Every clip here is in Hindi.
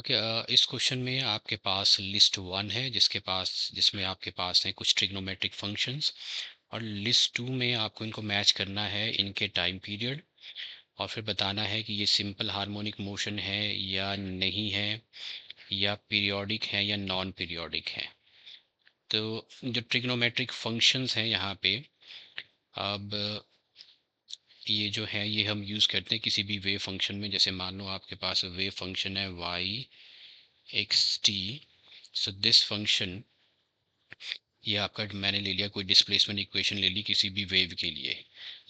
ओके। इस क्वेश्चन में आपके पास लिस्ट वन है जिसमें आपके पास हैं कुछ ट्रिग्नोमेट्रिक फंक्शंस, और लिस्ट टू में आपको इनको मैच करना है इनके टाइम पीरियड, और फिर बताना है कि ये सिंपल हार्मोनिक मोशन है या नहीं है, या पीरियोडिक है या नॉन पीरियोडिक है। तो जो ट्रिग्नोमेट्रिक फंक्शंस हैं यहाँ पे, अब ये जो है ये हम यूज़ करते हैं किसी भी वेव फंक्शन में। जैसे मान लो आपके पास वेव फंक्शन है Y X T. So this function, ये आपका मैंने ले लिया कोई डिस्प्लेसमेंट इक्वेशन ले ली किसी भी वेव के लिए।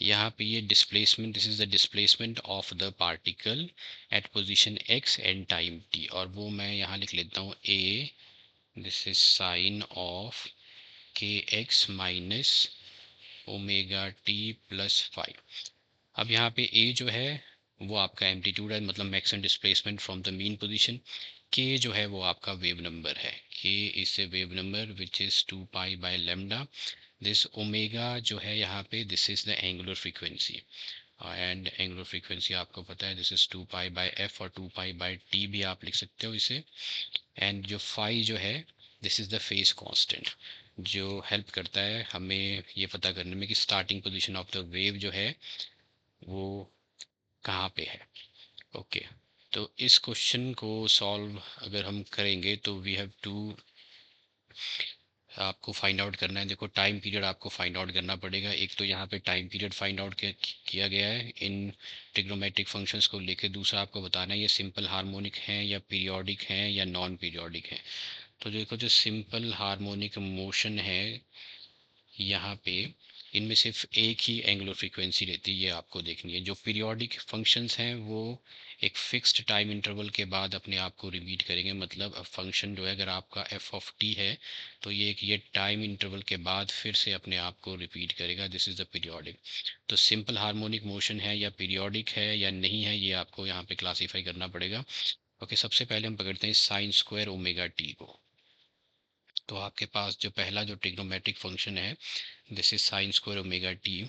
यहाँ पे ये displacement, this is the displacement of the particle at position x and time T, और वो मैं यहाँ लिख लेता हूँ ए, दिस इज साइन ऑफ के x minus omega T plus five. अब यहाँ पे ए जो है वो आपका एम्पलीट्यूड है, मतलब maximum displacement from the mean position. के जो है वो आपका वेव नंबर है, के is a wave number which is 2 pi by lambda. This omega जो है यहाँ पे, this is the angular frequency, and angular frequency आपको पता है this is 2 pi bye F, और 2 पाई बाय टी भी आप लिख सकते हो इसे। एंड जो फाई जो है, this is the phase constant, जो हेल्प करता है हमें ये पता करने में कि starting position of the wave जो है वो कहाँ पे है। ओके। तो इस क्वेश्चन को सॉल्व अगर हम करेंगे तो वी हैव टू, आपको फाइंड आउट करना है। देखो टाइम पीरियड आपको फाइंड आउट करना पड़ेगा। एक तो यहाँ पे टाइम पीरियड फाइंड आउट किया गया है इन ट्रिग्नोमेट्रिक फंक्शंस को लेके। दूसरा आपको बताना है ये सिंपल हार्मोनिक हैं या पीरियोडिक हैं या नॉन पीरियोडिक हैं। तो देखो जो सिंपल हार्मोनिक मोशन है यहाँ पे, इनमें सिर्फ एक ही एंगुलर फ्रीक्वेंसी रहती है, ये आपको देखनी है। जो पीरियोडिक फंक्शंस हैं वो एक फिक्स्ड टाइम इंटरवल के बाद अपने आप को रिपीट करेंगे। मतलब फंक्शन जो है अगर आपका एफ ऑफ टी है तो ये टाइम इंटरवल के बाद फिर से अपने आप को रिपीट करेगा, दिस इज़ द पीरियोडिक। तो सिंपल हार्मोनिक मोशन है या पीरियोडिक है या नहीं है, ये आपको यहाँ पे क्लासीफाई करना पड़ेगा। ओके, सबसे पहले हम पकड़ते हैं साइन स्क्वायर ओमेगा टी को। तो आपके पास जो पहला जो ट्रिग्नोमेट्रिक फंक्शन है, this is sine square omega T.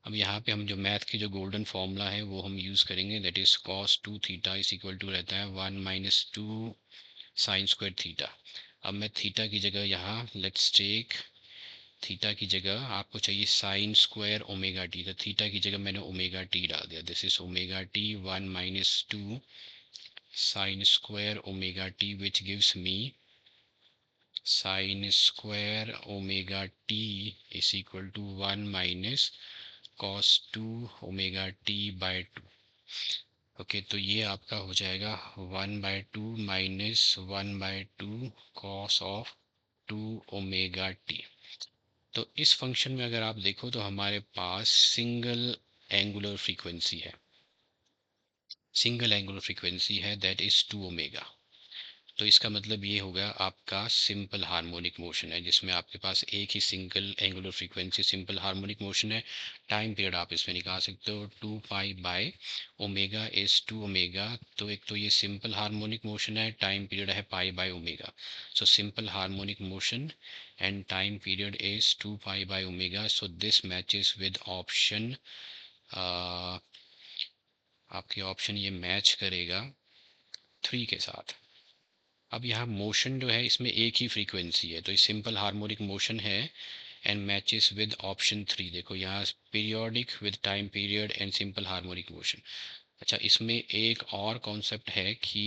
अब यहाँ पे हम जो मैथ की जो गोल्डन फॉर्मूला है वो हम यूज़ करेंगे, that is cos two theta is equal to रहता है 1 - 2 साइन स्क्वायर थीटा। अब मैं थीटा की जगह यहाँ लेट्स टेक, थीटा की जगह आपको चाहिए साइन स्क्वायर ओमेगा टी, तो थीटा की जगह मैंने ओमेगा टी डाल दिया। This is omega T 1 - 2 sine square omega T which gives me sine square omega T is equal to 1 - cos 2 omega T. Okay, तो ये आपका हो जाएगा 1/2 - 1/2 कॉस ऑफ 2 ओमेगा टी। तो इस फंक्शन में अगर आप देखो तो हमारे पास एंगुलर फ्रीक्वेंसी है सिंगल एंगुलर फ्रीक्वेंसी है, दैट इज 2 ओमेगा। तो इसका मतलब ये होगा आपका सिंपल हार्मोनिक मोशन है जिसमें आपके पास एक ही single angular frequency simple harmonic motion है। टाइम पीरियड आप इसमें निकाल सकते हो, 2 pi by omega is 2 omega. तो एक तो ये सिंपल हार्मोनिक मोशन है, टाइम पीरियड है पाई/ओमेगा। So simple harmonic motion and time period is 2 पाई/ओमेगा। So this matches with option, आपकी ऑप्शन ये मैच करेगा 3 के साथ। अब यहाँ मोशन जो है इसमें एक ही फ्रीक्वेंसी है, तो ये सिंपल हार्मोनिक मोशन है एंड मैचेस विद ऑप्शन 3। देखो यहाँ periodic with time period and simple harmonic motion. अच्छा, इसमें एक और कॉन्सेप्ट है कि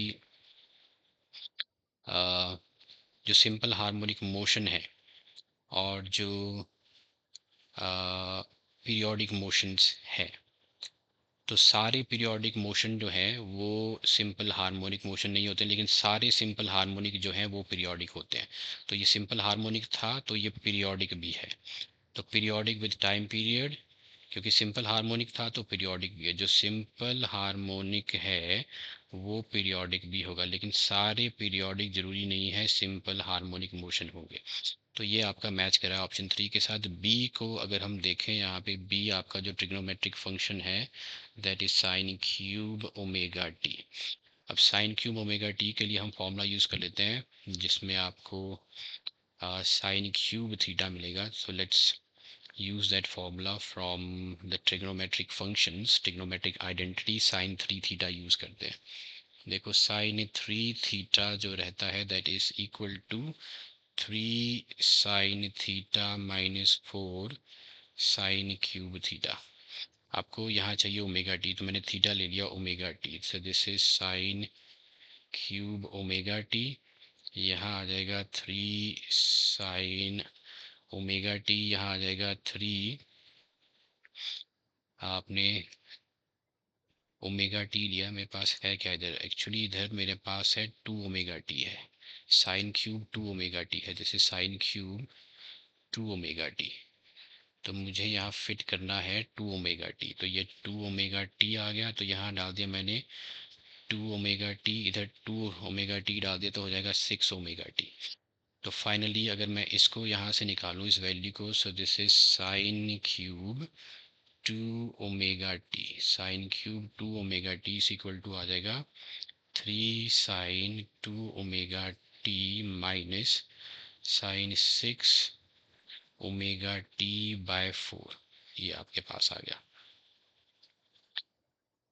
जो सिंपल हार्मोनिक मोशन है और जो पीरियोडिक मोशंस है, तो सारे पीरियोडिक मोशन जो है वो सिंपल हार्मोनिक मोशन नहीं होते, लेकिन सारे सिंपल हार्मोनिक जो है वो पीरियोडिक होते हैं। तो ये सिंपल हार्मोनिक था तो ये पीरियोडिक भी है। तो पीरियोडिक विद टाइम पीरियड, क्योंकि सिंपल हार्मोनिक था तो पीरियोडिक भी है। जो सिंपल हार्मोनिक है वो पीरियोडिक भी होगा, लेकिन सारे पीरियोडिक जरूरी नहीं है सिंपल हार्मोनिक मोशन होंगे। तो ये आपका मैच करा ऑप्शन 3 के साथ। बी को अगर हम देखें, यहाँ पे बी आपका जो ट्रिग्नोमेट्रिक फंक्शन है that is sine cube omega T. अब साइन क्यूब ओमेगा टी के लिए हम फॉर्मूला यूज़ कर लेते हैं जिसमें आपको साइन क्यूब थीटा मिलेगा। So let's use that formula from the trigonometric functions, trigonometric identity sin 3 theta use करते हैं। देखो साइन 3 थीटा जो रहता है that is equal to 3 sin theta minus 4 sin³ theta. आपको यहाँ चाहिए ओमेगा टी, तो मैंने थीटा ले लिया omega T, so this is sin³ omega T. यहाँ आ जाएगा 3 sin ओमेगा टी, यहाँ आ जाएगा 3, आपने ओमेगा टी लिया, मेरे पास है क्या इधर, एक्चुअली इधर मेरे पास है 2 ओमेगा टी है, sin³ 2 ओमेगा टी है, जैसे sin³ 2 ओमेगा टी। तो मुझे यहाँ फिट करना है 2 ओमेगा टी, तो ये 2 ओमेगा टी आ गया, तो यहाँ डाल दिया मैंने 2 ओमेगा टी, इधर 2 ओमेगा टी डाल दिया तो हो जाएगा 6 ओमेगा टी। तो फाइनली अगर मैं इसको यहाँ से निकालूँ इस वैल्यू को, so this is sin³ 2 omega T, sin³ 2 omega T is equal to आ जाएगा 3 sin 2 omega T minus sin 6 omega टी/4, ये आपके पास आ गया।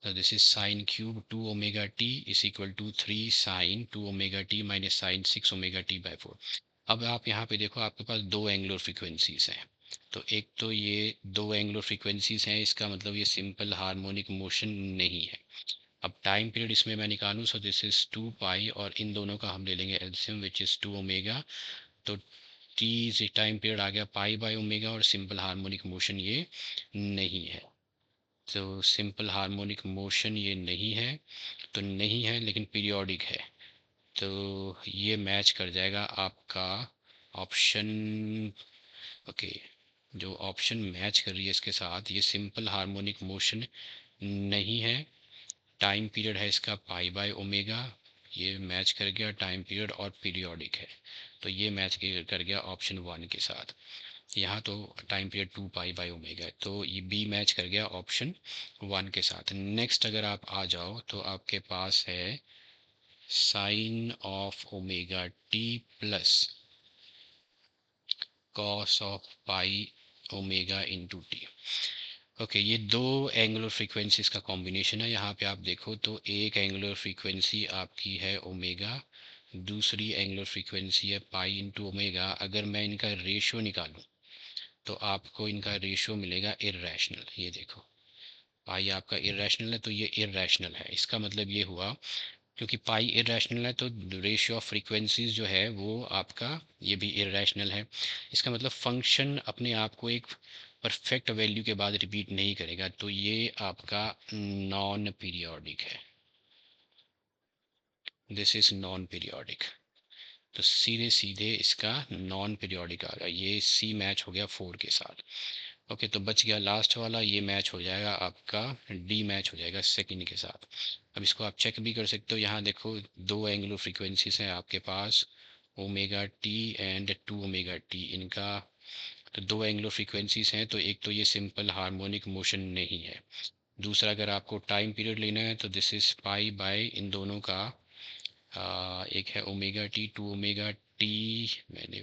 So this is sin³ 2 omega T is equal to 3 sin 2 omega T minus sin 6 omega टी/4। अब आप यहाँ पे देखो, आपके पास दो एंगुलर फ्रीक्वेंसीज हैं, तो एक तो ये दो एंगुलर फ्रीक्वेंसीज हैं, इसका मतलब ये सिंपल हार्मोनिक मोशन नहीं है। अब टाइम पीरियड इसमें मैं निकालूँ, सो दिस इज 2 पाई, और इन दोनों का हम ले लेंगे एलसीएम विच इज़ 2 ओमेगा, तो टी टाइम पीरियड आ गया पाई/ओमेगा, और सिंपल हार्मोनिक मोशन ये नहीं है। तो सिंपल हार्मोनिक मोशन ये नहीं है, तो नहीं है लेकिन पीरियोडिक है, तो ये मैच कर जाएगा आपका ऑप्शन। ओके, जो ऑप्शन मैच कर रही है इसके साथ, ये सिंपल हार्मोनिक मोशन नहीं है, टाइम पीरियड है इसका पाई/ओमेगा, ये मैच कर गया टाइम पीरियड, और पीरियोडिक है, तो ये मैच कर गया ऑप्शन 1 के साथ। यहाँ तो टाइम पीरियड 2 पाई/ओमेगा है, तो ये बी मैच कर गया ऑप्शन 1 के साथ। नेक्स्ट अगर आप आ जाओ तो आपके पास है sin/ओमेगा टी प्लस cos/पाई/ओमेगा/टी। ओके, ये दो एंगुलर फ्रीक्वेंसीज का कॉम्बिनेशन है। यहाँ पे आप देखो तो एक एंगुलर फ्रीक्वेंसी आपकी है ओमेगा, दूसरी एंगुलर फ्रीक्वेंसी है पाई/ओमेगा। अगर मैं इनका रेशियो निकालूं तो आपको इनका रेशियो मिलेगा इर्रेशनल। ये देखो, पाई आपका इर्रेशनल है, तो ये इर्रेशनल है, इसका मतलब ये हुआ क्योंकि पाई इर्रेशनल है तो रेशियो ऑफ फ्रीक्वेंसीज जो है वो आपका ये भी इर्रेशनल है। इसका मतलब फंक्शन अपने आप को एक परफेक्ट वैल्यू के बाद रिपीट नहीं करेगा, तो ये आपका नॉन पीरियोडिक है, दिस इज नॉन पीरियोडिक। तो सीधे सीधे इसका नॉन पीरियोडिक आ गया, ये सी मैच हो गया 4 के साथ। ओके, तो बच गया लास्ट वाला, ये मैच हो जाएगा आपका, डी मैच हो जाएगा सेकंड के साथ। अब इसको आप चेक भी कर सकते हो, यहाँ देखो दो एंगुलर फ्रीक्वेंसीज हैं आपके पास, omega T and 2 omega T, इनका तो दो एंगुलर फ्रीक्वेंसीज हैं, तो एक तो ये सिंपल हार्मोनिक मोशन नहीं है, दूसरा अगर आपको टाइम पीरियड लेना है तो दिस इज पाई/ इन दोनों का एक है ओमेगा टी 2 ओमेगा टी, मैंने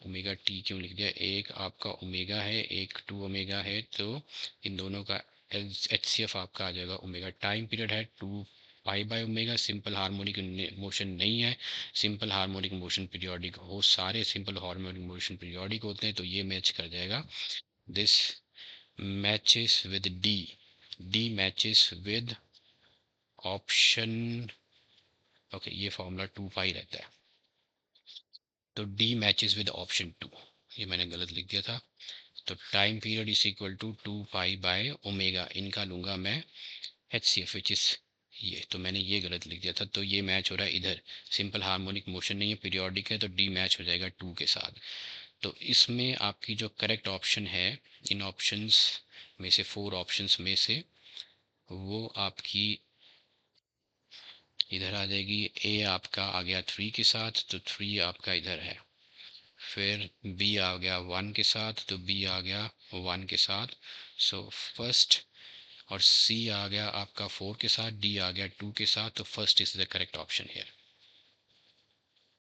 ओमेगा टी क्यों लिख दिया, एक आपका ओमेगा है एक 2 ओमेगा है, तो इन दोनों का एचसीएफ आपका आ जाएगा ओमेगा। टाइम पीरियड है 2 पाई/ओमेगा, सिंपल हार्मोनिक मोशन नहीं है, सिंपल हार्मोनिक मोशन पीरियोडिक हो, सारे सिंपल हार्मोनिक मोशन पीरियोडिक होते हैं, तो ये मैच कर जाएगा, this matches with D, D matches with option. Okay, ये फॉर्मूला 2 पाई रहता है, तो डी मैचेस विद ऑप्शन 2, ये मैंने गलत लिख दिया था। तो time period is equal to 2 pi omega, इनका लूँगा मैं H C F which is ये, तो मैंने ये गलत लिख दिया था, तो ये मैच हो रहा है इधर, सिंपल हार्मोनिक मोशन नहीं है, पीरियोडिक है, तो डी मैच हो जाएगा 2 के साथ। तो इसमें आपकी जो करेक्ट ऑप्शन है इन ऑप्शंस में से, 4 ऑप्शंस में से, वो आपकी इधर आ जाएगी। ए आपका आ गया 3 के साथ, तो 3 आपका इधर है, फिर बी आ गया 1 के साथ, तो बी आ गया 1 के साथ, सो फर्स्ट, और सी आ गया आपका 4 के साथ, डी आ गया 2 के साथ, तो first is the correct option here.